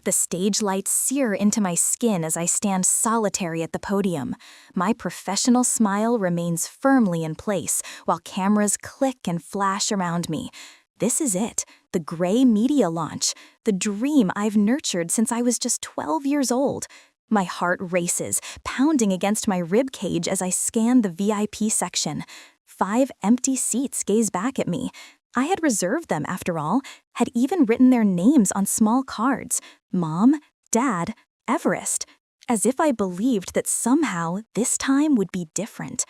The stage lights sear into my skin as I stand solitary at the podium. My professional smile remains firmly in place while cameras click and flash around me. This is it, the Grey media launch, the dream I've nurtured since I was just 12 years old. My heart races, pounding against my rib cage as I scan the VIP section. 5 empty seats gaze back at me. I had reserved them, after all, had even written their names on small cards. Mom, Dad, Everest. As if I believed that somehow this time would be different.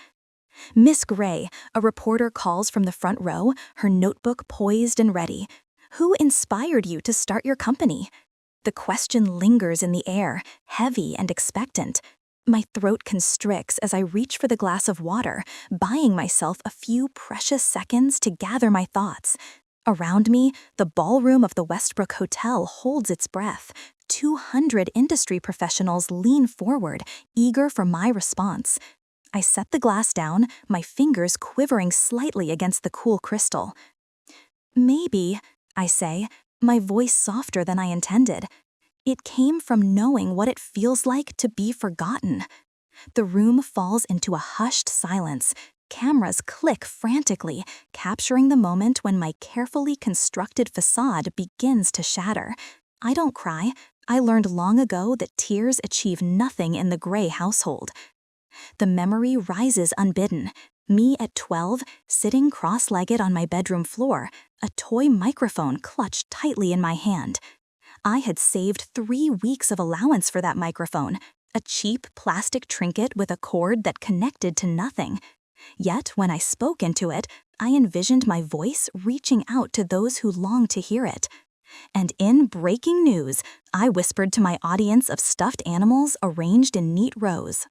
Miss Grey, a reporter calls from the front row, her notebook poised and ready. Who inspired you to start your company? The question lingers in the air, heavy and expectant. My throat constricts as I reach for the glass of water, buying myself a few precious seconds to gather my thoughts. Around me, the ballroom of the Westbrook Hotel holds its breath. 200 industry professionals lean forward, eager for my response. I set the glass down, my fingers quivering slightly against the cool crystal. Maybe, I say, my voice softer than I intended. It came from knowing what it feels like to be forgotten. The room falls into a hushed silence. Cameras click frantically, capturing the moment when my carefully constructed facade begins to shatter. I don't cry. I learned long ago that tears achieve nothing in the Grey household. The memory rises unbidden. Me at 12, sitting cross-legged on my bedroom floor, a toy microphone clutched tightly in my hand. I had saved 3 weeks of allowance for that microphone, a cheap plastic trinket with a cord that connected to nothing. Yet, when I spoke into it, I envisioned my voice reaching out to those who longed to hear it. And in breaking news, I whispered to my audience of stuffed animals arranged in neat rows.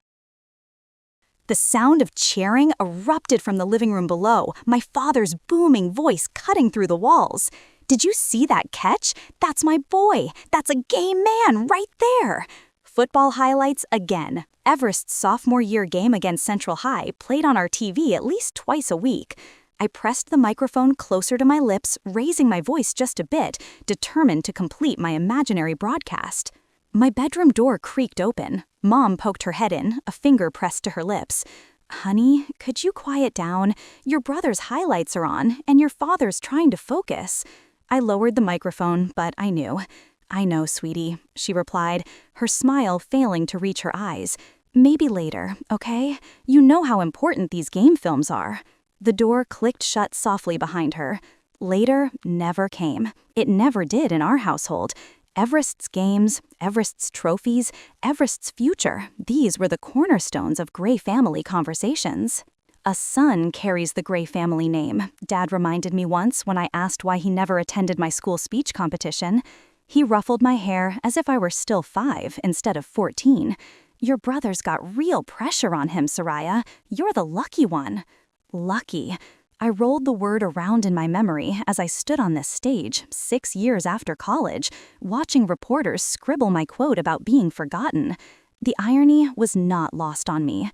The sound of cheering erupted from the living room below, my father's booming voice cutting through the walls. "Did you see that catch? That's my boy! That's a game man right there!" Football highlights again. Everest's sophomore year game against Central High played on our TV at least twice a week. I pressed the microphone closer to my lips, raising my voice just a bit, determined to complete my imaginary broadcast. My bedroom door creaked open. Mom poked her head in, a finger pressed to her lips. "Honey, could you quiet down? Your brother's highlights are on, and your father's trying to focus." I lowered the microphone, but I knew. "I know, sweetie," she replied, her smile failing to reach her eyes. "Maybe later, okay? You know how important these game films are." The door clicked shut softly behind her. Later never came. It never did in our household. Everest's games, Everest's trophies, Everest's future, these were the cornerstones of Grey family conversations. "A son carries the Grey family name," Dad reminded me once when I asked why he never attended my school speech competition. He ruffled my hair as if I were still 5 instead of 14. "Your brother's got real pressure on him, Soraya. You're the lucky one." Lucky. I rolled the word around in my memory as I stood on this stage 6 years after college, watching reporters scribble my quote about being forgotten. The irony was not lost on me.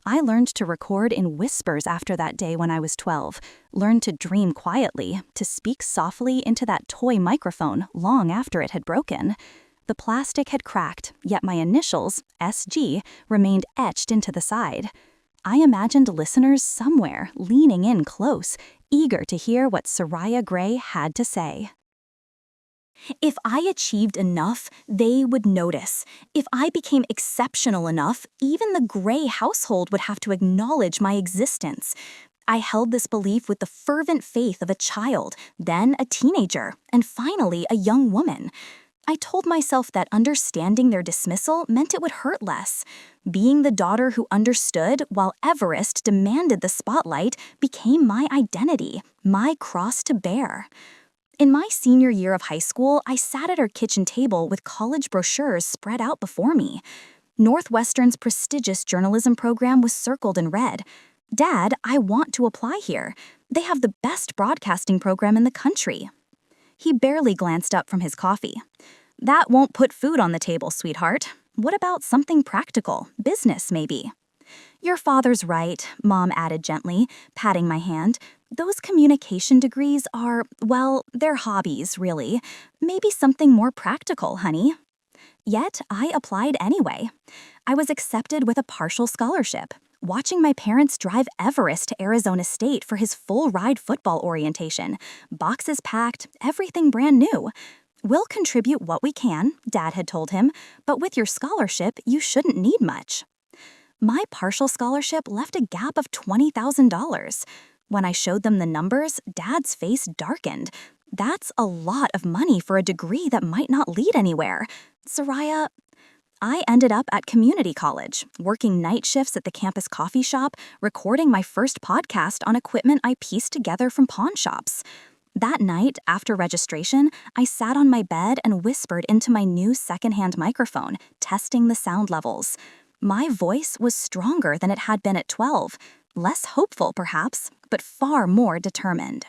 I learned to record in whispers after that day when I was 12, learned to dream quietly, to speak softly into that toy microphone long after it had broken. The plastic had cracked, yet my initials, SG, remained etched into the side. I imagined listeners somewhere, leaning in close, eager to hear what Soraya Grey had to say. If I achieved enough, they would notice. If I became exceptional enough, even the Grey household would have to acknowledge my existence. I held this belief with the fervent faith of a child, then a teenager, and finally a young woman. I told myself that understanding their dismissal meant it would hurt less. Being the daughter who understood while Everest demanded the spotlight became my identity, my cross to bear. In my senior year of high school, I sat at our kitchen table with college brochures spread out before me. Northwestern's prestigious journalism program was circled in red. "Dad, I want to apply here. They have the best broadcasting program in the country." He barely glanced up from his coffee. "That won't put food on the table, sweetheart. What about something practical, business maybe?" "Your father's right," Mom added gently, patting my hand. "Those communication degrees are, well, they're hobbies, really. Maybe something more practical, honey." Yet I applied anyway. I was accepted with a partial scholarship, watching my parents drive Everest to Arizona State for his full-ride football orientation. Boxes packed, everything brand new. "We'll contribute what we can," Dad had told him, "but with your scholarship, you shouldn't need much." My partial scholarship left a gap of $20,000. When I showed them the numbers, Dad's face darkened. That's a lot of money for a degree that might not lead anywhere. Soraya, I ended up at community college, working night shifts at the campus coffee shop, recording my first podcast on equipment I pieced together from pawn shops. That night, after registration, I sat on my bed and whispered into my new secondhand microphone, testing the sound levels. My voice was stronger than it had been at 12, less hopeful perhaps, but far more determined.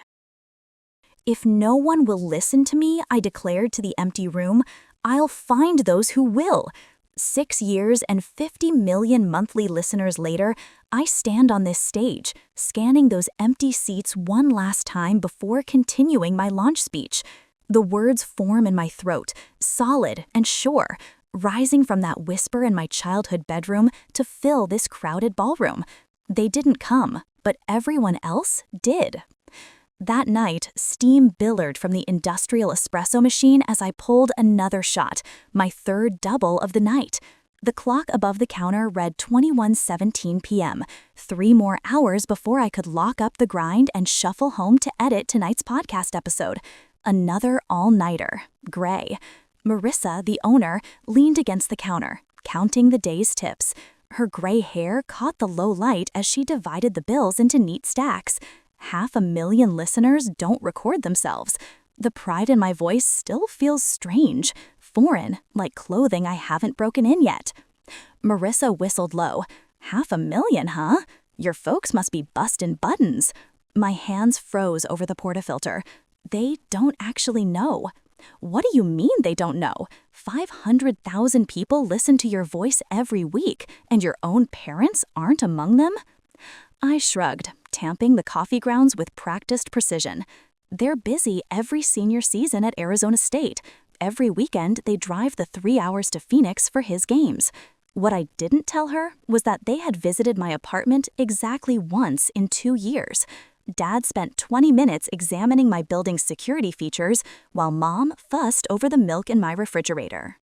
"If no one will listen to me," I declared to the empty room, "I'll find those who will." 6 years and 50 million monthly listeners later, I stand on this stage, scanning those empty seats one last time before continuing my launch speech. The words form in my throat, solid and sure, rising from that whisper in my childhood bedroom to fill this crowded ballroom. They didn't come, but everyone else did. That night, steam billowed from the industrial espresso machine as I pulled another shot, my third double of the night. The clock above the counter read 21:17 p.m., 3 more hours before I could lock up the grind and shuffle home to edit tonight's podcast episode. Another all-nighter, gray. Marissa, the owner, leaned against the counter, counting the day's tips. Her gray hair caught the low light as she divided the bills into neat stacks. 500,000 listeners don't record themselves. The pride in my voice still feels strange, foreign, like clothing I haven't broken in yet. Marissa whistled low. 500,000, huh? Your folks must be bustin' buttons. My hands froze over the portafilter. They don't actually know. What do you mean they don't know? 500,000 people listen to your voice every week, and your own parents aren't among them? I shrugged, tamping the coffee grounds with practiced precision. They're busy every senior season at Arizona State. Every weekend, they drive the 3 hours to Phoenix for his games. What I didn't tell her was that they had visited my apartment exactly once in 2 years. Dad spent 20 minutes examining my building's security features, while Mom fussed over the milk in my refrigerator.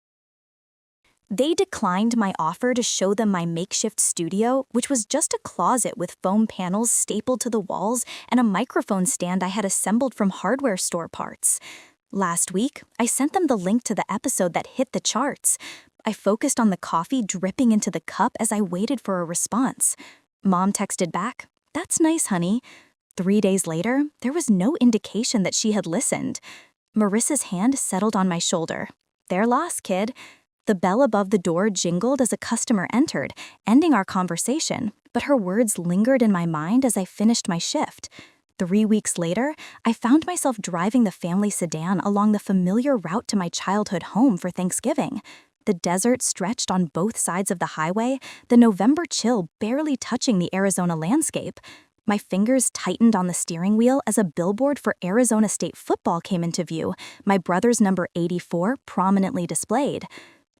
They declined my offer to show them my makeshift studio, which was just a closet with foam panels stapled to the walls and a microphone stand I had assembled from hardware store parts. Last week, I sent them the link to the episode that hit the charts. I focused on the coffee dripping into the cup as I waited for a response. Mom texted back, "That's nice, honey." 3 days later, there was no indication that she had listened. Marissa's hand settled on my shoulder. "Their loss, kid." The bell above the door jingled as a customer entered, ending our conversation, but her words lingered in my mind as I finished my shift. 3 weeks later, I found myself driving the family sedan along the familiar route to my childhood home for Thanksgiving. The desert stretched on both sides of the highway, the November chill barely touching the Arizona landscape. My fingers tightened on the steering wheel as a billboard for Arizona State football came into view, my brother's number 84 prominently displayed.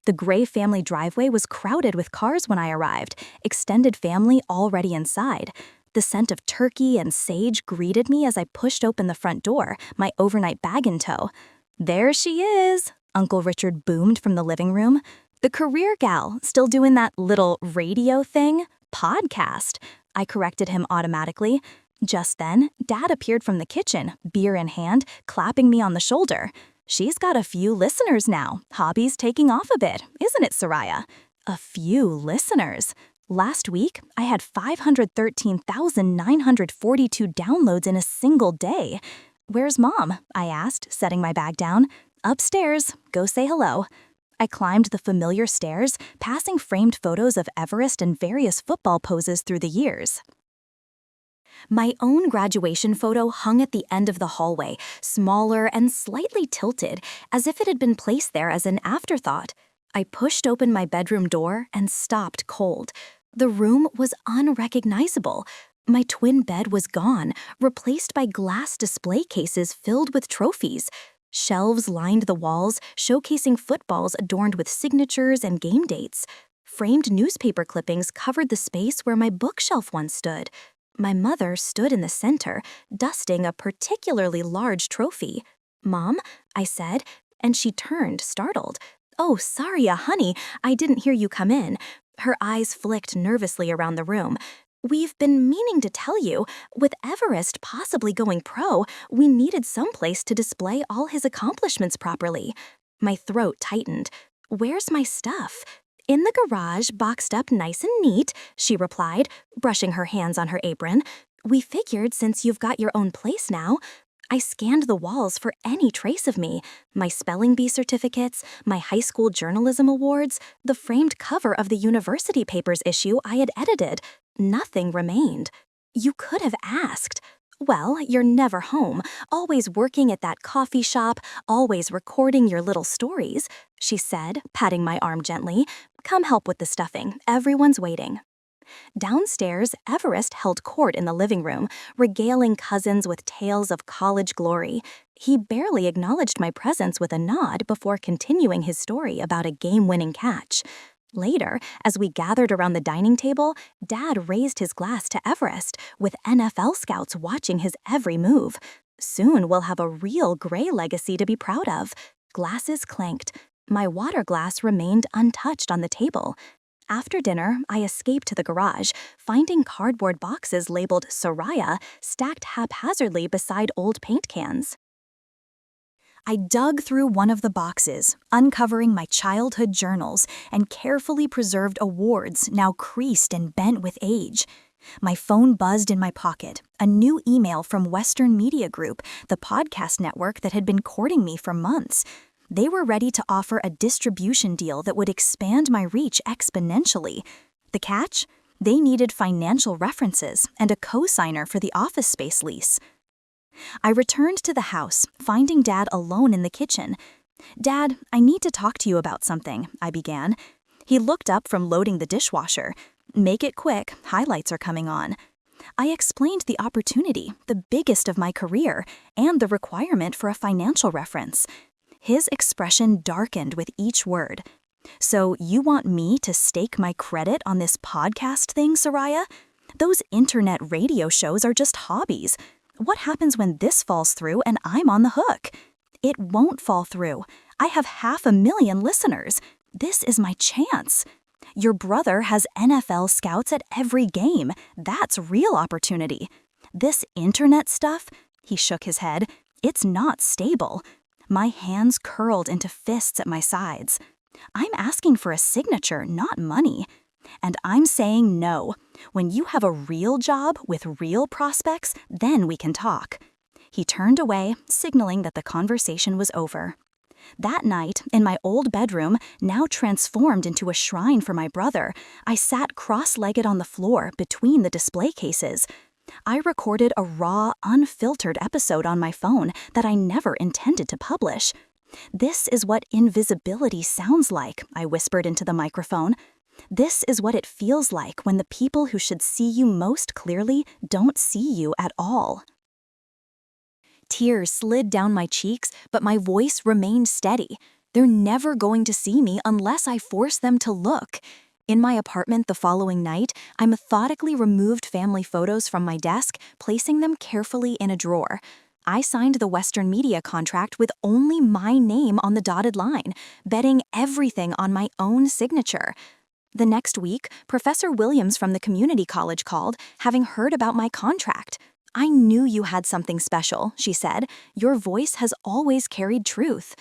The gray family driveway was crowded with cars when I arrived, extended family already inside. The scent of turkey and sage greeted me as I pushed open the front door, my overnight bag in tow. "There she is," Uncle Richard boomed from the living room. "The career gal, still doing that little radio thing? Podcast." I corrected him automatically. Just then, Dad appeared from the kitchen, beer in hand, clapping me on the shoulder. "She's got a few listeners now. Hobby's taking off a bit, isn't it, Soraya?" A few listeners. Last week, I had 513,942 downloads in a single day. "Where's Mom?" I asked, setting my bag down. "Upstairs. Go say hello." I climbed the familiar stairs, passing framed photos of Everest and various football poses through the years. My own graduation photo hung at the end of the hallway, smaller and slightly tilted, as if it had been placed there as an afterthought. I pushed open my bedroom door and stopped cold. The room was unrecognizable. My twin bed was gone, replaced by glass display cases filled with trophies. Shelves lined the walls, showcasing footballs adorned with signatures and game dates. Framed newspaper clippings covered the space where my bookshelf once stood. My mother stood in the center, dusting a particularly large trophy. "Mom," I said, and she turned, startled. "Oh, sorry, honey, I didn't hear you come in." Her eyes flicked nervously around the room. "We've been meaning to tell you, with Everest possibly going pro, we needed some place to display all his accomplishments properly." My throat tightened. "Where's my stuff?" "In the garage, boxed up nice and neat," she replied, brushing her hands on her apron. "We figured since you've got your own place now." I scanned the walls for any trace of me: my spelling bee certificates, my high school journalism awards, the framed cover of the university papers issue I had edited. Nothing remained. "You could have asked." "Well, you're never home, always working at that coffee shop, always recording your little stories," she said, patting my arm gently. "Come help with the stuffing. Everyone's waiting." Downstairs, Everest held court in the living room, regaling cousins with tales of college glory. He barely acknowledged my presence with a nod before continuing his story about a game-winning catch. Later, as we gathered around the dining table, Dad raised his glass to Everest, with NFL scouts watching his every move. Soon we'll have a real Gray legacy to be proud of. Glasses clanked. My water glass remained untouched on the table. After dinner, I escaped to the garage, finding cardboard boxes labeled Soraya stacked haphazardly beside old paint cans. I dug through one of the boxes, uncovering my childhood journals and carefully preserved awards now creased and bent with age. My phone buzzed in my pocket, a new email from Western Media Group, the podcast network that had been courting me for months. They were ready to offer a distribution deal that would expand my reach exponentially. The catch? They needed financial references and a co-signer for the office space lease. I returned to the house, finding Dad alone in the kitchen. "Dad, I need to talk to you about something," I began. He looked up from loading the dishwasher. "Make it quick, highlights are coming on." I explained the opportunity, the biggest of my career, and the requirement for a financial reference. His expression darkened with each word. "So you want me to stake my credit on this podcast thing, Soraya? Those internet radio shows are just hobbies. What happens when this falls through and I'm on the hook?" "It won't fall through. I have 500,000 listeners. This is my chance." "Your brother has NFL scouts at every game. That's real opportunity. This internet stuff," he shook his head, "it's not stable." My hands curled into fists at my sides. "I'm asking for a signature, not money. And I'm saying no. When you have a real job with real prospects, then we can talk." He turned away, signaling that the conversation was over. That night, in my old bedroom, now transformed into a shrine for my brother, I sat cross-legged on the floor between the display cases. I recorded a raw, unfiltered episode on my phone that I never intended to publish. "This is what invisibility sounds like," I whispered into the microphone. "This is what it feels like when the people who should see you most clearly don't see you at all." Tears slid down my cheeks, but my voice remained steady. They're never going to see me unless I force them to look. In my apartment the following night, I methodically removed family photos from my desk, placing them carefully in a drawer. I signed the Western Media contract with only my name on the dotted line, betting everything on my own signature. The next week, Professor Williams from the community college called, having heard about my contract. "I knew you had something special," she said. "Your voice has always carried truth."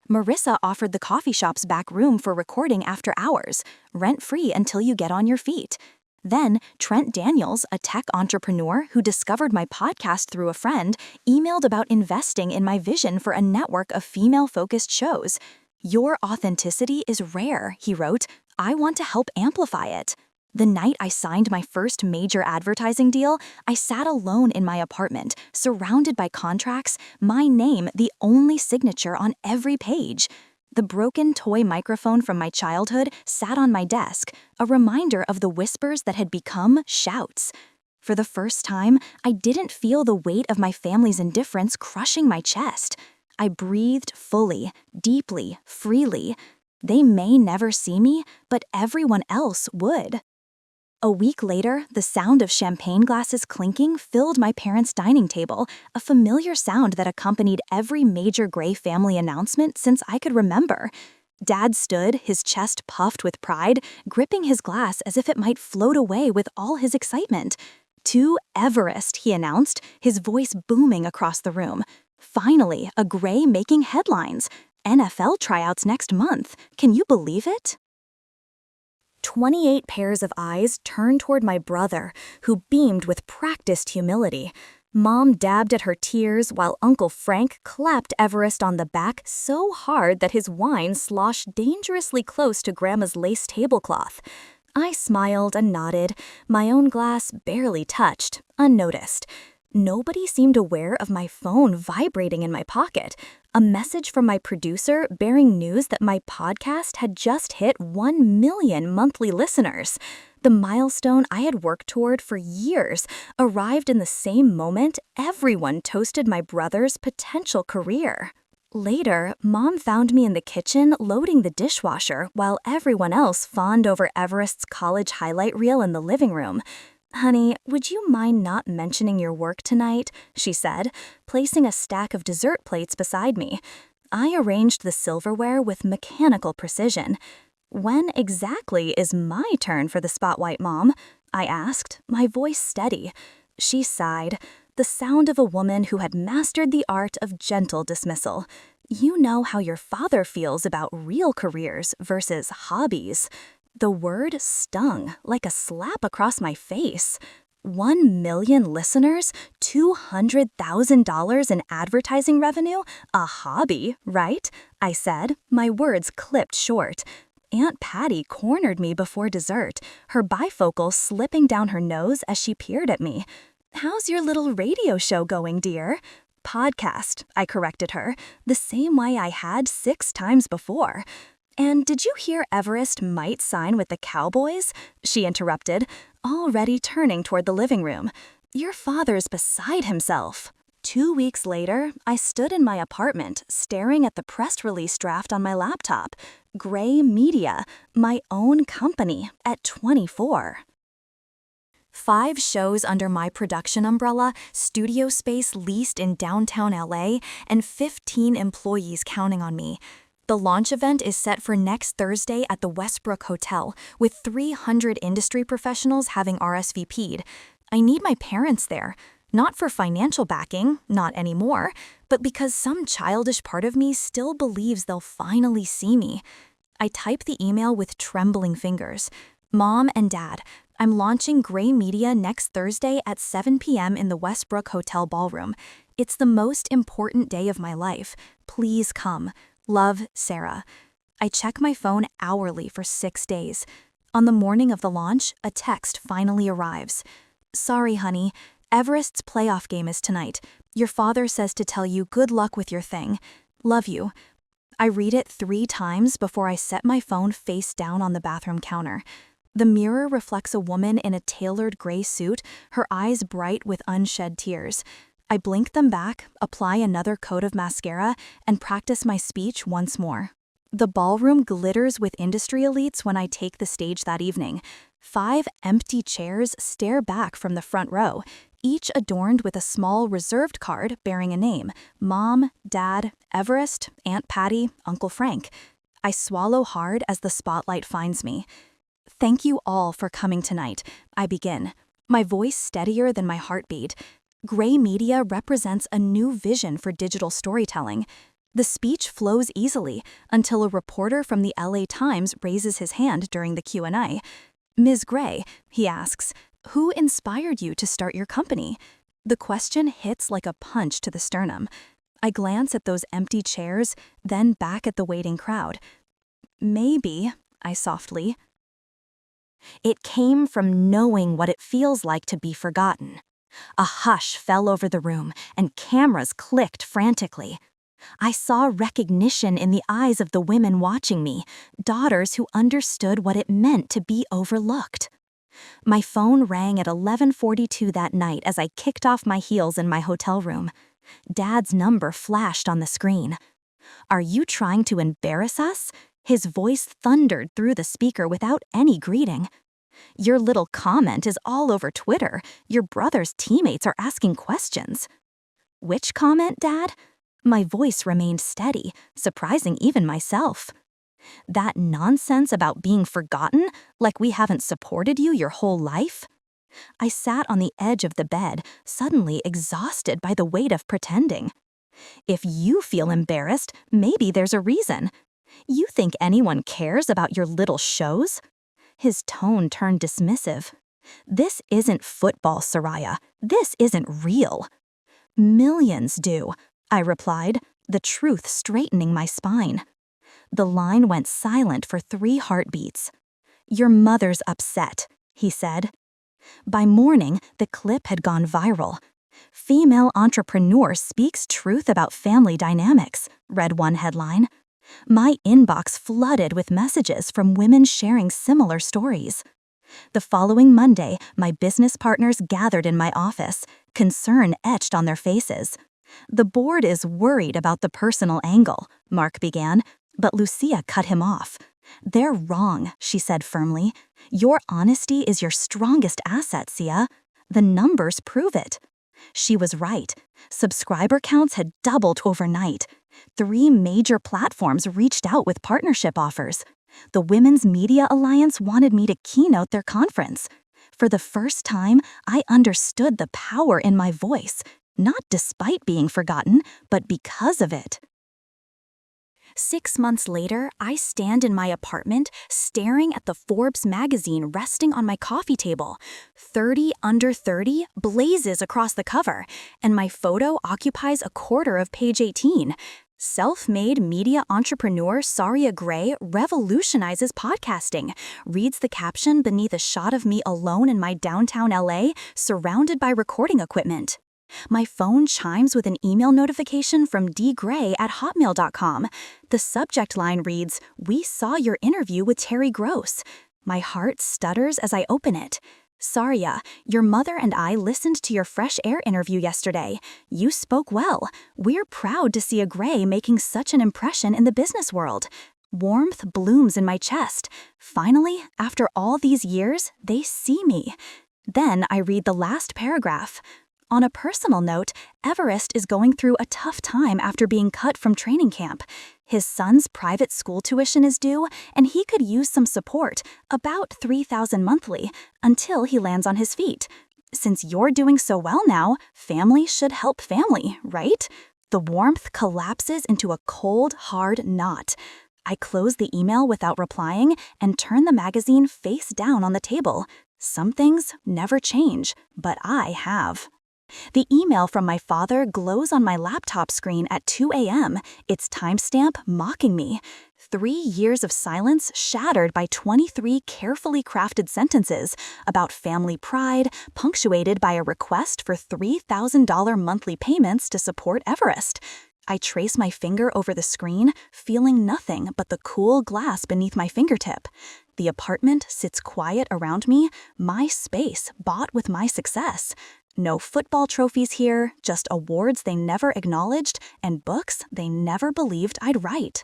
Marissa offered the coffee shop's back room for recording after hours, rent-free until you get on your feet. Then, Trent Daniels, a tech entrepreneur who discovered my podcast through a friend, emailed about investing in my vision for a network of female-focused shows. "Your authenticity is rare," he wrote. "I want to help amplify it." The night I signed my first major advertising deal, I sat alone in my apartment, surrounded by contracts, my name the only signature on every page. The broken toy microphone from my childhood sat on my desk, a reminder of the whispers that had become shouts. For the first time, I didn't feel the weight of my family's indifference crushing my chest. I breathed fully, deeply, freely. They may never see me, but everyone else would. A week later, the sound of champagne glasses clinking filled my parents' dining table, a familiar sound that accompanied every major Gray family announcement since I could remember. Dad stood, his chest puffed with pride, gripping his glass as if it might float away with all his excitement. "To Everest," he announced, his voice booming across the room. "Finally, a Gray making headlines. NFL tryouts next month. Can you believe it?" 28 pairs of eyes turned toward my brother, who beamed with practiced humility. Mom dabbed at her tears while Uncle Frank clapped Everest on the back so hard that his wine sloshed dangerously close to Grandma's lace tablecloth. I smiled and nodded, my own glass barely touched, unnoticed. Nobody seemed aware of my phone vibrating in my pocket, a message from my producer bearing news that my podcast had just hit 1 million monthly listeners. The milestone I had worked toward for years arrived in the same moment everyone toasted my brother's potential career. Later, Mom found me in the kitchen loading the dishwasher while everyone else fawned over Everest's college highlight reel in the living room. "Honey, would you mind not mentioning your work tonight?" she said, placing a stack of dessert plates beside me. I arranged the silverware with mechanical precision. "When exactly is my turn for the spotlight, Mom?" I asked, my voice steady. She sighed, the sound of a woman who had mastered the art of gentle dismissal. "You know how your father feels about real careers versus hobbies." The word stung like a slap across my face. 1 million listeners, $200,000 in advertising revenue, a hobby, right? I said, my words clipped short. Aunt Patty cornered me before dessert, her bifocal slipping down her nose as she peered at me. "How's your little radio show going, dear?" "Podcast," I corrected her, the same way I had 6 times before. "And did you hear Everest might sign with the Cowboys?" she interrupted, already turning toward the living room. "Your father's beside himself." 2 weeks later, I stood in my apartment, staring at the press release draft on my laptop. Gray Media, my own company, at 24. 5 shows under my production umbrella, studio space leased in downtown LA, and 15 employees counting on me. The launch event is set for next Thursday at the Westbrook Hotel, with 300 industry professionals having RSVP'd. I need my parents there, not for financial backing, not anymore, but because some childish part of me still believes they'll finally see me. I type the email with trembling fingers. "Mom and Dad, I'm launching Gray Media next Thursday at 7 p.m. in the Westbrook Hotel ballroom. It's the most important day of my life. Please come. Love, Sarah." I check my phone hourly for 6 days. On the morning of the launch, a text finally arrives. "Sorry, honey. Everest's playoff game is tonight. Your father says to tell you good luck with your thing. Love you." I read it 3 times before I set my phone face down on the bathroom counter. The mirror reflects a woman in a tailored gray suit, her eyes bright with unshed tears. I blink them back, apply another coat of mascara, and practice my speech once more. The ballroom glitters with industry elites when I take the stage that evening. 5 empty chairs stare back from the front row, each adorned with a small reserved card bearing a name: Mom, Dad, Everest, Aunt Patty, Uncle Frank. I swallow hard as the spotlight finds me. "Thank you all for coming tonight," I begin, my voice steadier than my heartbeat. Gray Media represents a new vision for digital storytelling. The speech flows easily until a reporter from the LA Times raises his hand during the Q&A. "Ms. Gray," he asks, "who inspired you to start your company?" The question hits like a punch to the sternum. I glance at those empty chairs, then back at the waiting crowd. "Maybe," I softly. "It came from knowing what it feels like to be forgotten." A hush fell over the room, and cameras clicked frantically. I saw recognition in the eyes of the women watching me, daughters who understood what it meant to be overlooked. My phone rang at 11:42 that night as I kicked off my heels in my hotel room. Dad's number flashed on the screen. "Are you trying to embarrass us?" His voice thundered through the speaker without any greeting. "Your little comment is all over Twitter. Your brother's teammates are asking questions." "Which comment, Dad?" My voice remained steady, surprising even myself. "That nonsense about being forgotten, like we haven't supported you your whole life?" I sat on the edge of the bed, suddenly exhausted by the weight of pretending. "If you feel embarrassed, maybe there's a reason. You think anyone cares about your little shows?" His tone turned dismissive. "This isn't football, Soraya. This isn't real." "Millions do," I replied, the truth straightening my spine. The line went silent for 3 heartbeats. "Your mother's upset," he said. By morning, the clip had gone viral. "Female entrepreneur speaks truth about family dynamics," read one headline. My inbox flooded with messages from women sharing similar stories. The following Monday, my business partners gathered in my office, concern etched on their faces. "The board is worried about the personal angle," Mark began, but Lucia cut him off. "They're wrong," she said firmly. "Your honesty is your strongest asset, Sia. The numbers prove it." She was right. Subscriber counts had doubled overnight. 3 major platforms reached out with partnership offers. The Women's Media Alliance wanted me to keynote their conference. For the first time, I understood the power in my voice, not despite being forgotten, but because of it. 6 months later, I stand in my apartment, staring at the Forbes magazine resting on my coffee table. 30 under 30 blazes across the cover, and my photo occupies a quarter of page 18. "Self-made media entrepreneur Saria Gray revolutionizes podcasting," reads the caption beneath a shot of me alone in my downtown LA, surrounded by recording equipment. My phone chimes with an email notification from dgray@hotmail.com. The subject line reads, "We saw your interview with Terry Gross." My heart stutters as I open it. "Saria, your mother and I listened to your Fresh Air interview yesterday. You spoke well. We're proud to see a Gray making such an impression in the business world." Warmth blooms in my chest. Finally, after all these years, they see me. Then I read the last paragraph. "On a personal note, Everest is going through a tough time after being cut from training camp. His son's private school tuition is due, and he could use some support, about $3,000 monthly, until he lands on his feet. Since you're doing so well now, family should help family, right?" The warmth collapses into a cold, hard knot. I close the email without replying and turn the magazine face down on the table. Some things never change, but I have. The email from my father glows on my laptop screen at 2 a.m., its timestamp mocking me. 3 years of silence shattered by 23 carefully crafted sentences about family pride, punctuated by a request for $3,000 monthly payments to support Everest. I trace my finger over the screen, feeling nothing but the cool glass beneath my fingertip. The apartment sits quiet around me, my space bought with my success. No football trophies here, just awards they never acknowledged and books they never believed I'd write.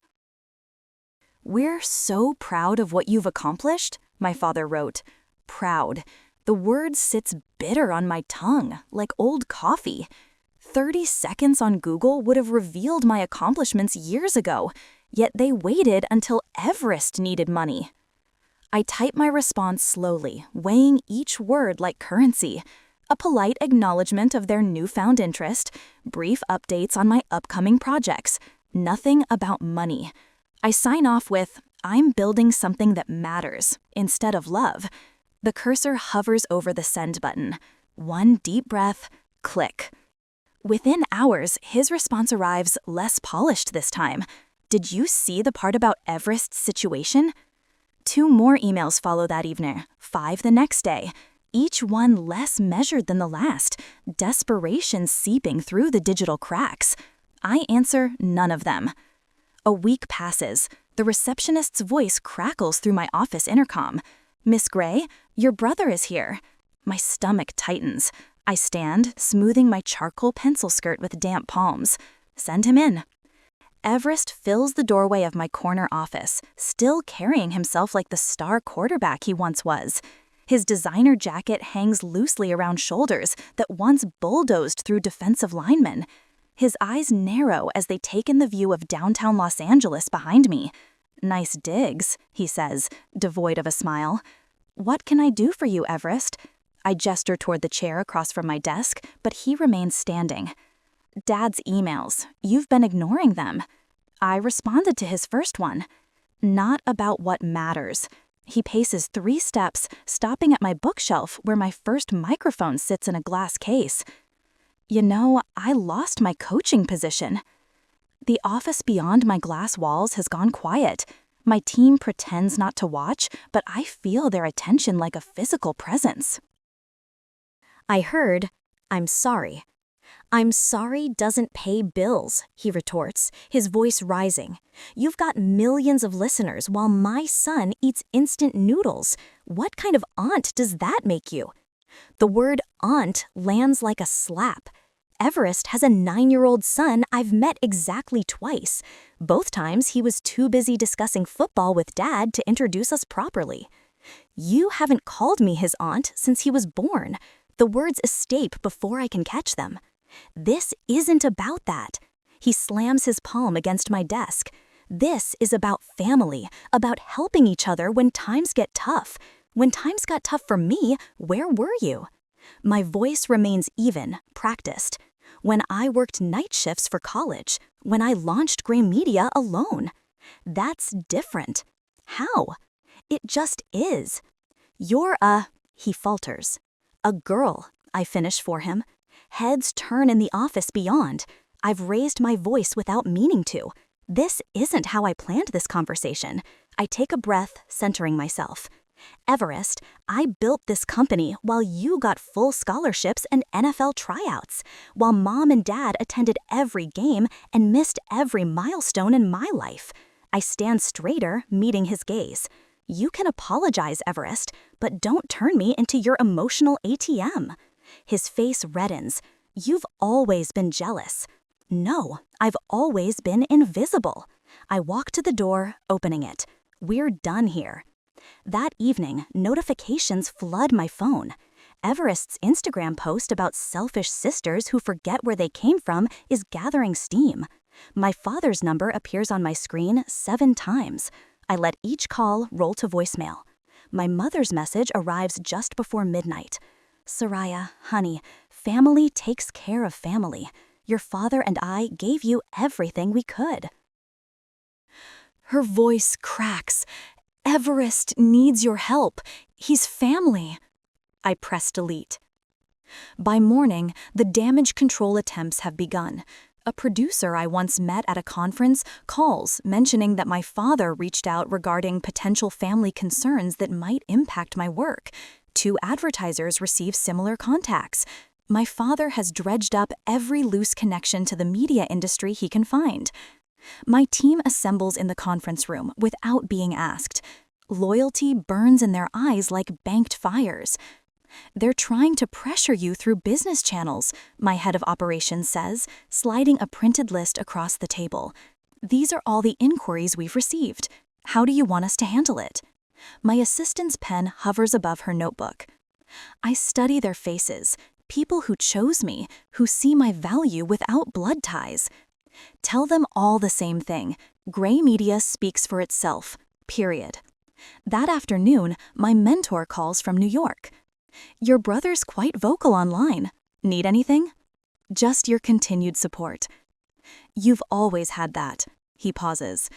"We're so proud of what you've accomplished," my father wrote. Proud. The word sits bitter on my tongue, like old coffee. 30 seconds on Google would have revealed my accomplishments years ago, yet they waited until Everest needed money. I type my response slowly, weighing each word like currency. A polite acknowledgement of their newfound interest, brief updates on my upcoming projects, nothing about money. I sign off with, "I'm building something that matters," instead of love. The cursor hovers over the send button. One deep breath, click. Within hours, his response arrives less polished this time. "Did you see the part about Everest's situation?" 2 more emails follow that evening, 5 the next day. Each one less measured than the last, desperation seeping through the digital cracks. I answer none of them. A week passes. The receptionist's voice crackles through my office intercom. "Miss Gray, your brother is here." My stomach tightens. I stand, smoothing my charcoal pencil skirt with damp palms. Send him in. Everest fills the doorway of my corner office, still carrying himself like the star quarterback he once was. His designer jacket hangs loosely around shoulders that once bulldozed through defensive linemen. His eyes narrow as they take in the view of downtown Los Angeles behind me. Nice digs, he says, devoid of a smile. What can I do for you, Everest? I gesture toward the chair across from my desk, but he remains standing. Dad's emails. You've been ignoring them. I responded to his first one. Not about what matters. He paces 3 steps, stopping at my bookshelf where my first microphone sits in a glass case. You know, I lost my coaching position. The office beyond my glass walls has gone quiet. My team pretends not to watch, but I feel their attention like a physical presence. I heard, "I'm sorry." "I'm sorry doesn't pay bills," he retorts, his voice rising. "You've got millions of listeners while my son eats instant noodles. What kind of aunt does that make you?" The word aunt lands like a slap. Everest has a 9-year-old son I've met exactly twice. Both times he was too busy discussing football with Dad to introduce us properly. You haven't called me his aunt since he was born. The words escape before I can catch them. This isn't about that. He slams his palm against my desk. This is about family, about helping each other when times get tough. When times got tough for me, where were you? My voice remains even, practiced. When I worked night shifts for college, when I launched Gray Media alone. That's different. How? It just is. You're he falters. A girl, I finish for him. Heads turn in the office beyond. I've raised my voice without meaning to. This isn't how I planned this conversation. I take a breath, centering myself. Everest, I built this company while you got full scholarships and NFL tryouts, while Mom and Dad attended every game and missed every milestone in my life. I stand straighter, meeting his gaze. You can apologize, Everest, but don't turn me into your emotional ATM. His face reddens. You've always been jealous. No, I've always been invisible. I walk to the door, opening it. We're done here. That evening, notifications flood my phone. Everest's Instagram post about selfish sisters who forget where they came from is gathering steam. My father's number appears on my screen 7 times. I let each call roll to voicemail. My mother's message arrives just before midnight. Soraya, honey, family takes care of family. Your father and I gave you everything we could. Her voice cracks. Everest needs your help. He's family. I press delete. By morning, the damage control attempts have begun. A producer I once met at a conference calls, mentioning that my father reached out regarding potential family concerns that might impact my work. 2 advertisers receive similar contacts. My father has dredged up every loose connection to the media industry he can find. My team assembles in the conference room without being asked. Loyalty burns in their eyes like banked fires. They're trying to pressure you through business channels, my head of operations says, sliding a printed list across the table. These are all the inquiries we've received. How do you want us to handle it? My assistant's pen hovers above her notebook. I study their faces, people who chose me, who see my value without blood ties. Tell them all the same thing. Gray Media speaks for itself, period. That afternoon, my mentor calls from New York. Your brother's quite vocal online. Need anything? Just your continued support. You've always had that. He pauses.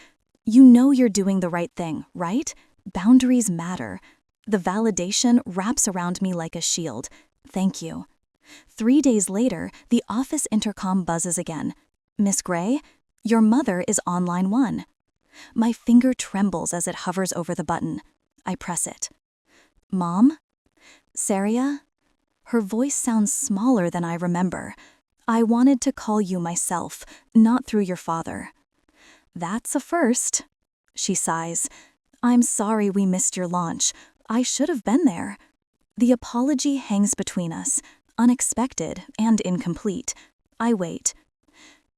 You know you're doing the right thing, right? Boundaries matter. The validation wraps around me like a shield. Thank you. 3 days later, the office intercom buzzes again. Miss Gray, your mother is on line 1. My finger trembles as it hovers over the button. I press it. Mom? Saria? Her voice sounds smaller than I remember. I wanted to call you myself, not through your father. That's a first. She sighs. I'm sorry we missed your launch. I should have been there. The apology hangs between us. unexpected and incomplete. I wait.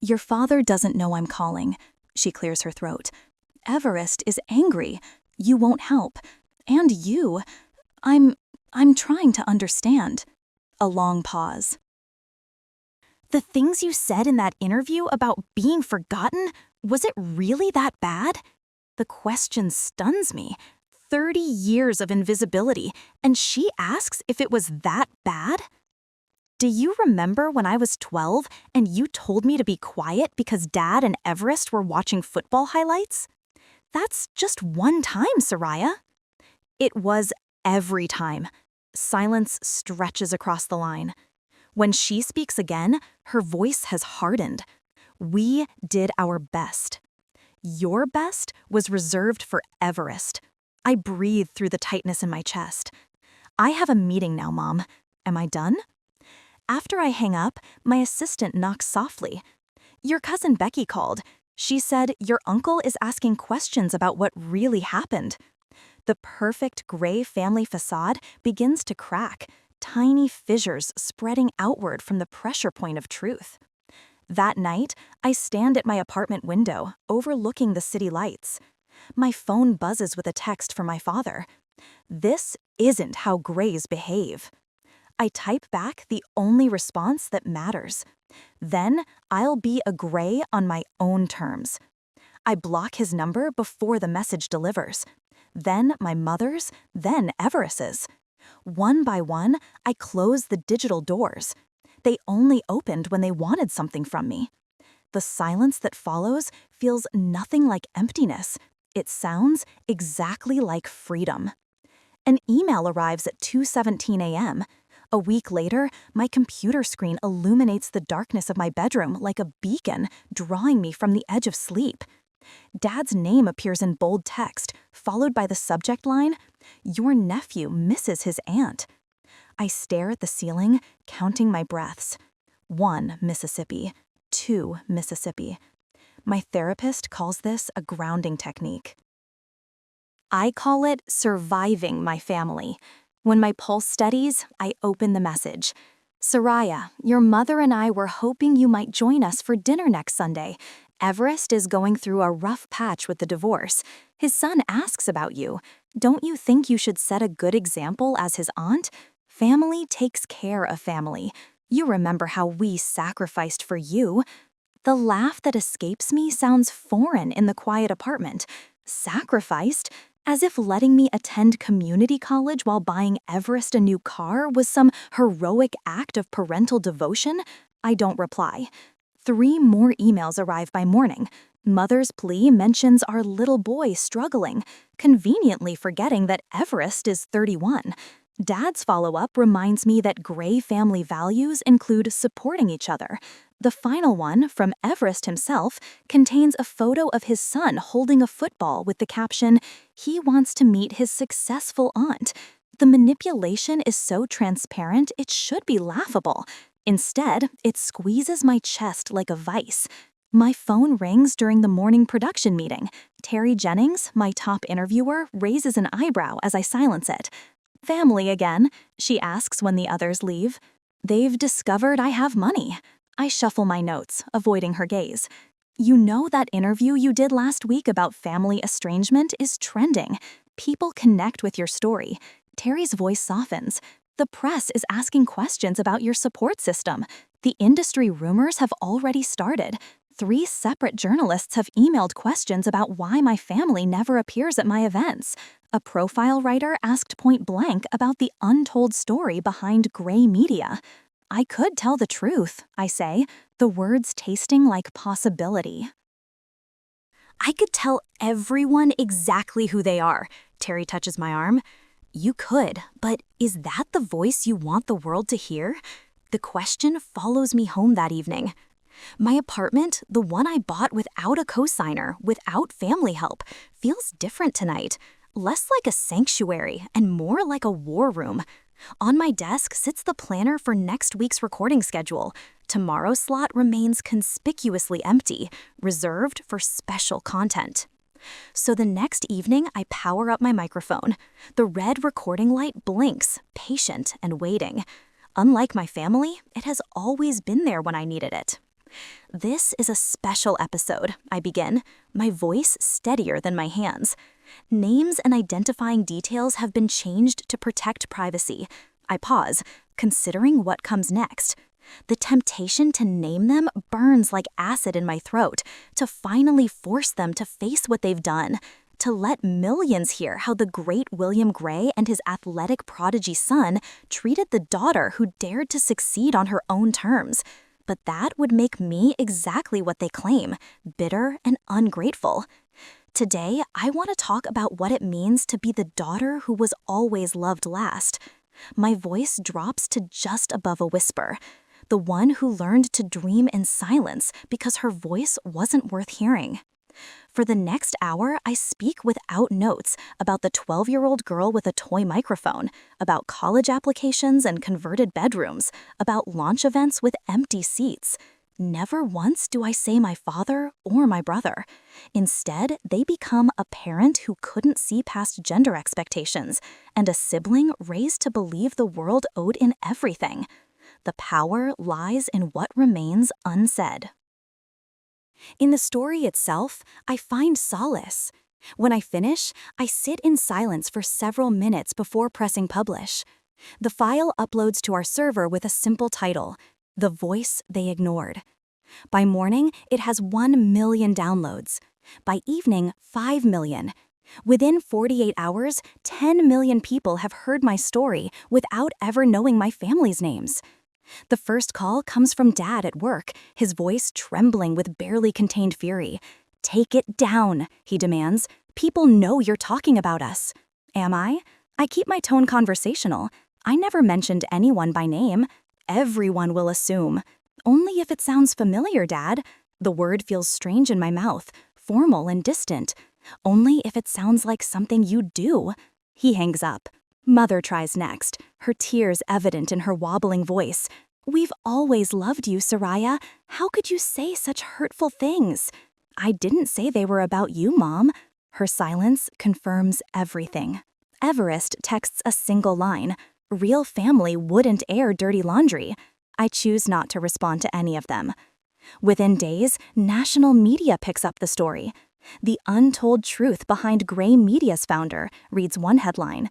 Your father doesn't know I'm calling. She clears her throat. Everest is angry. You won't help. And you. I'm trying to understand. A long pause. The things you said in that interview about being forgotten, was it really that bad? The question stuns me. 30 years of invisibility, and she asks if it was that bad? Do you remember when I was 12 and you told me to be quiet because Dad and Everest were watching football highlights? That's just one time, Soraya. It was every time. Silence stretches across the line. When she speaks again, her voice has hardened. We did our best. Your best was reserved for Everest. I breathe through the tightness in my chest. I have a meeting now, Mom. Am I done? After I hang up, my assistant knocks softly. Your cousin Becky called. She said your uncle is asking questions about what really happened. The perfect gray family facade begins to crack, tiny fissures spreading outward from the pressure point of truth. That night, I stand at my apartment window, overlooking the city lights. My phone buzzes with a text from my father. This isn't how grays behave. I type back the only response that matters. Then I'll be a gray on my own terms. I block his number before the message delivers. Then my mother's, then Everest's. One by one, I close the digital doors. They only opened when they wanted something from me. The silence that follows feels nothing like emptiness. It sounds exactly like freedom. An email arrives at 2:17 a.m. A week later, my computer screen illuminates the darkness of my bedroom like a beacon, drawing me from the edge of sleep. Dad's name appears in bold text, followed by the subject line, "Your nephew misses his aunt." I stare at the ceiling, counting my breaths. 1 Mississippi, 2 Mississippi. My therapist calls this a grounding technique. I call it surviving my family. When my pulse steadies, I open the message. Soraya, your mother and I were hoping you might join us for dinner next Sunday. Everest is going through a rough patch with the divorce. His son asks about you. Don't you think you should set a good example as his aunt? Family takes care of family. You remember how we sacrificed for you. The laugh that escapes me sounds foreign in the quiet apartment. Sacrificed? As if letting me attend community college while buying Everest a new car was some heroic act of parental devotion? I don't reply. 3 more emails arrive by morning. Mother's plea mentions our little boy struggling, conveniently forgetting that Everest is 31. Dad's follow-up reminds me that gray family values include supporting each other. The final one, from Everest himself, contains a photo of his son holding a football with the caption, "He wants to meet his successful aunt." The manipulation is so transparent it should be laughable. Instead, it squeezes my chest like a vice. My phone rings during the morning production meeting. Terry Jennings, my top interviewer, raises an eyebrow as I silence it. "Family again?" she asks when the others leave. "They've discovered I have money." I shuffle my notes, avoiding her gaze. "You know that interview you did last week about family estrangement is trending. People connect with your story." Terry's voice softens. "The press is asking questions about your support system. The industry rumors have already started. 3 separate journalists have emailed questions about why my family never appears at my events. A profile writer asked point blank about the untold story behind gray media." I could tell the truth, I say, the words tasting like possibility. "I could tell everyone exactly who they are." Terry touches my arm. "You could, but is that the voice you want the world to hear?" The question follows me home that evening. My apartment, the one I bought without a cosigner, without family help, feels different tonight. Less like a sanctuary and more like a war room. On my desk sits the planner for next week's recording schedule. Tomorrow's slot remains conspicuously empty, reserved for special content. So the next evening, I power up my microphone. The red recording light blinks, patient and waiting. Unlike my family, it has always been there when I needed it. This is a special episode, I begin, my voice steadier than my hands. Names and identifying details have been changed to protect privacy. I pause, considering what comes next. The temptation to name them burns like acid in my throat, to finally force them to face what they've done, to let millions hear how the great William Gray and his athletic prodigy son treated the daughter who dared to succeed on her own terms. But that would make me exactly what they claim, bitter and ungrateful. Today, I want to talk about what it means to be the daughter who was always loved last. My voice drops to just above a whisper. The one who learned to dream in silence because her voice wasn't worth hearing. For the next hour, I speak without notes about the 12-year-old girl with a toy microphone, about college applications and converted bedrooms, about launch events with empty seats. Never once do I say my father or my brother. Instead, they become a parent who couldn't see past gender expectations, and a sibling raised to believe the world owed in everything. The power lies in what remains unsaid. In the story itself, I find solace. When I finish, I sit in silence for several minutes before pressing publish. The file uploads to our server with a simple title, The Voice They Ignored. By morning, it has 1 million downloads. By evening, 5 million. Within 48 hours, 10 million people have heard my story without ever knowing my family's names. The first call comes from Dad at work, his voice trembling with barely contained fury. "Take it down," he demands. "People know you're talking about us." Am I? I keep my tone conversational. I never mentioned anyone by name. Everyone will assume. Only if it sounds familiar, Dad. The word feels strange in my mouth, formal and distant. Only if it sounds like something you do. He hangs up. Mother tries next, her tears evident in her wobbling voice. "We've always loved you, Soraya. How could you say such hurtful things?" "I didn't say they were about you, Mom." Her silence confirms everything. Everest texts a single line. "Real family wouldn't air dirty laundry." I choose not to respond to any of them. Within days, national media picks up the story. "The untold truth behind Gray Media's founder," reads one headline.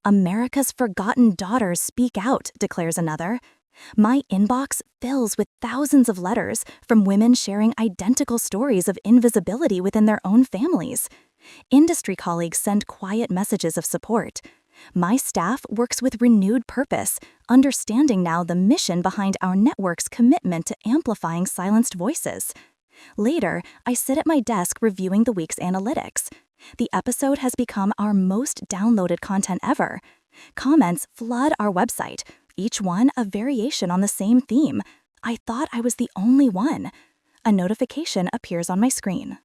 "America's forgotten daughters speak out," declares another. My inbox fills with thousands of letters from women sharing identical stories of invisibility within their own families. Industry colleagues send quiet messages of support. My staff works with renewed purpose, understanding now the mission behind our network's commitment to amplifying silenced voices. Later, I sit at my desk reviewing the week's analytics. The episode has become our most downloaded content ever. Comments flood our website, each one a variation on the same theme. I thought I was the only one. A notification appears on my screen.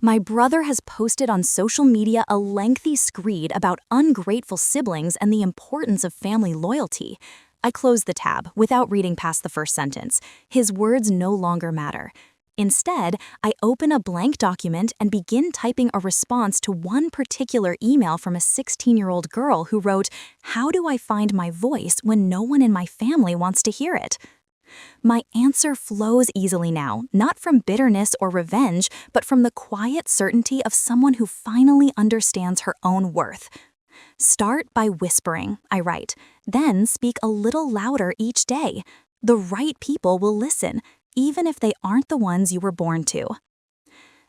My brother has posted on social media a lengthy screed about ungrateful siblings and the importance of family loyalty. I close the tab without reading past the first sentence. His words no longer matter. Instead, I open a blank document and begin typing a response to one particular email from a 16-year-old girl who wrote, "How do I find my voice when no one in my family wants to hear it?" My answer flows easily now, not from bitterness or revenge, but from the quiet certainty of someone who finally understands her own worth. "Start by whispering," I write. "Then speak a little louder each day. The right people will listen, even if they aren't the ones you were born to."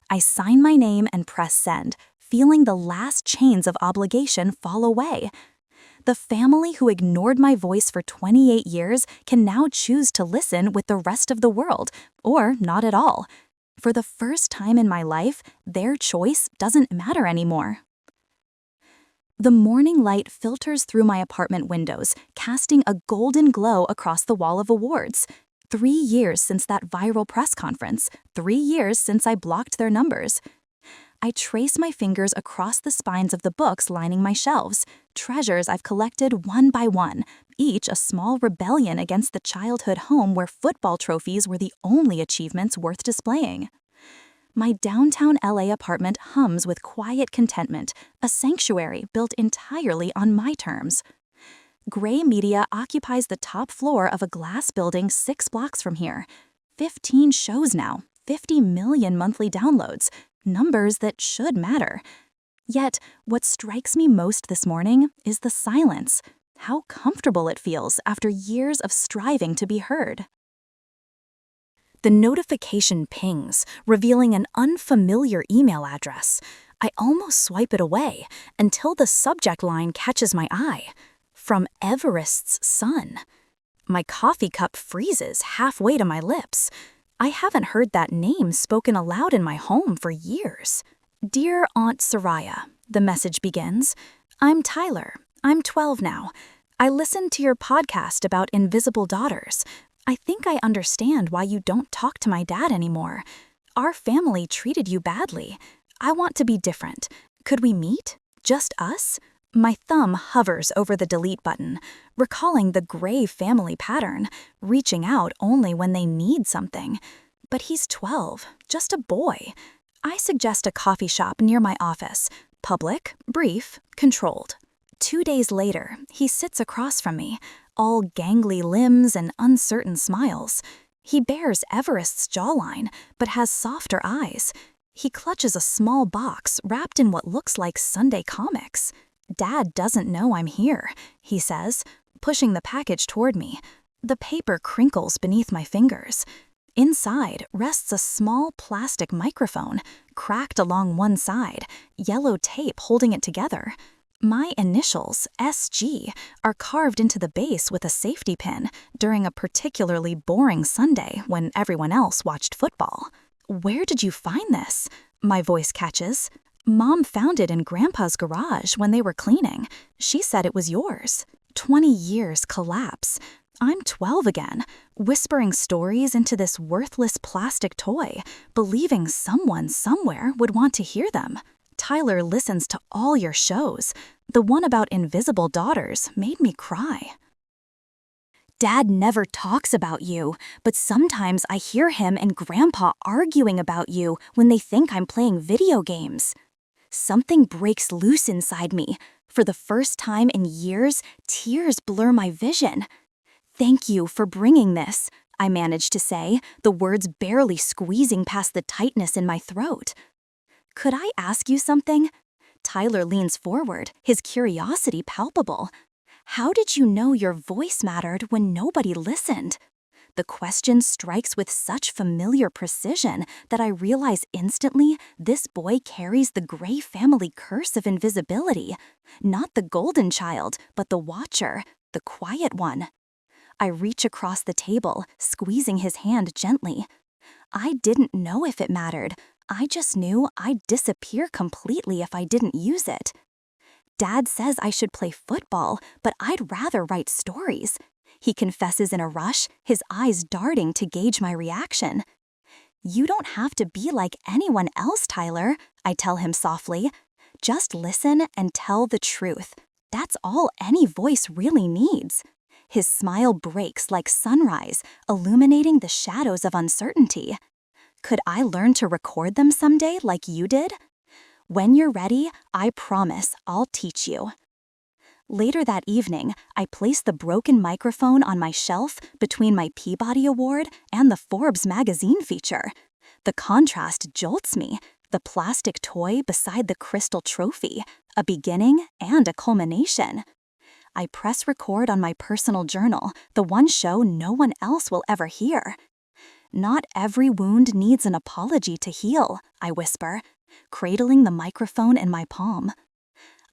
I sign my name and press send, feeling the last chains of obligation fall away. The family who ignored my voice for 28 years can now choose to listen with the rest of the world, or not at all. For the first time in my life, their choice doesn't matter anymore. The morning light filters through my apartment windows, casting a golden glow across the wall of awards. 3 years since that viral press conference, 3 years since I blocked their numbers. I trace my fingers across the spines of the books lining my shelves, treasures I've collected one by one, each a small rebellion against the childhood home where football trophies were the only achievements worth displaying. My downtown LA apartment hums with quiet contentment, a sanctuary built entirely on my terms. Gray Media occupies the top floor of a glass building 6 blocks from here. 15 shows now, 50 million monthly downloads, numbers that should matter. Yet, what strikes me most this morning is the silence. How comfortable it feels after years of striving to be heard. The notification pings, revealing an unfamiliar email address. I almost swipe it away until the subject line catches my eye. From Everest's son. My coffee cup freezes halfway to my lips. I haven't heard that name spoken aloud in my home for years. Dear Aunt Soraya, the message begins. I'm Tyler. I'm 12 now. I listened to your podcast about invisible daughters. I think I understand why you don't talk to my dad anymore. Our family treated you badly. I want to be different. Could we meet? Just us? My thumb hovers over the delete button, recalling the Gray family pattern, reaching out only when they need something. But he's 12, just a boy. I suggest a coffee shop near my office. Public, brief, controlled. 2 days later, he sits across from me, all gangly limbs and uncertain smiles. He bears Everest's jawline, but has softer eyes. He clutches a small box wrapped in what looks like Sunday comics. Dad doesn't know I'm here, he says, pushing the package toward me. The paper crinkles beneath my fingers. Inside rests a small plastic microphone, cracked along one side, yellow tape holding it together. My initials, SG, are carved into the base with a safety pin during a particularly boring Sunday when everyone else watched football. Where did you find this? My voice catches. Mom found it in Grandpa's garage when they were cleaning. She said it was yours. 20 years collapse. I'm 12 again, whispering stories into this worthless plastic toy, believing someone somewhere would want to hear them. Tyler listens to all your shows. The one about invisible daughters made me cry. Dad never talks about you, but sometimes I hear him and Grandpa arguing about you when they think I'm playing video games. Something breaks loose inside me. For the first time in years, tears blur my vision. Thank you for bringing this, I manage to say, the words barely squeezing past the tightness in my throat. Could I ask you something? Tyler leans forward, his curiosity palpable. How did you know your voice mattered when nobody listened? The question strikes with such familiar precision that I realize instantly this boy carries the Gray family curse of invisibility. Not the golden child, but the watcher, the quiet one. I reach across the table, squeezing his hand gently. I didn't know if it mattered. I just knew I'd disappear completely if I didn't use it. Dad says I should play football, but I'd rather write stories. He confesses in a rush, his eyes darting to gauge my reaction. You don't have to be like anyone else, Tyler, I tell him softly. Just listen and tell the truth. That's all any voice really needs. His smile breaks like sunrise, illuminating the shadows of uncertainty. Could I learn to record them someday like you did? When you're ready, I promise I'll teach you. Later that evening, I place the broken microphone on my shelf between my Peabody Award and the Forbes magazine feature. The contrast jolts me, the plastic toy beside the crystal trophy, a beginning and a culmination. I press record on my personal journal, the one show no one else will ever hear. Not every wound needs an apology to heal, I whisper, cradling the microphone in my palm.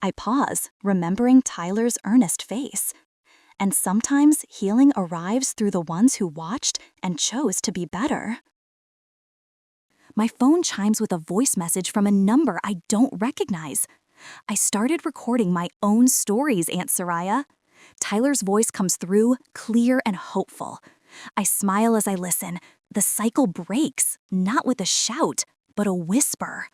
I pause, remembering Tyler's earnest face. And sometimes healing arrives through the ones who watched and chose to be better. My phone chimes with a voice message from a number I don't recognize. I started recording my own stories, Aunt Soraya. Tyler's voice comes through, clear and hopeful. I smile as I listen. The cycle breaks, not with a shout, but a whisper.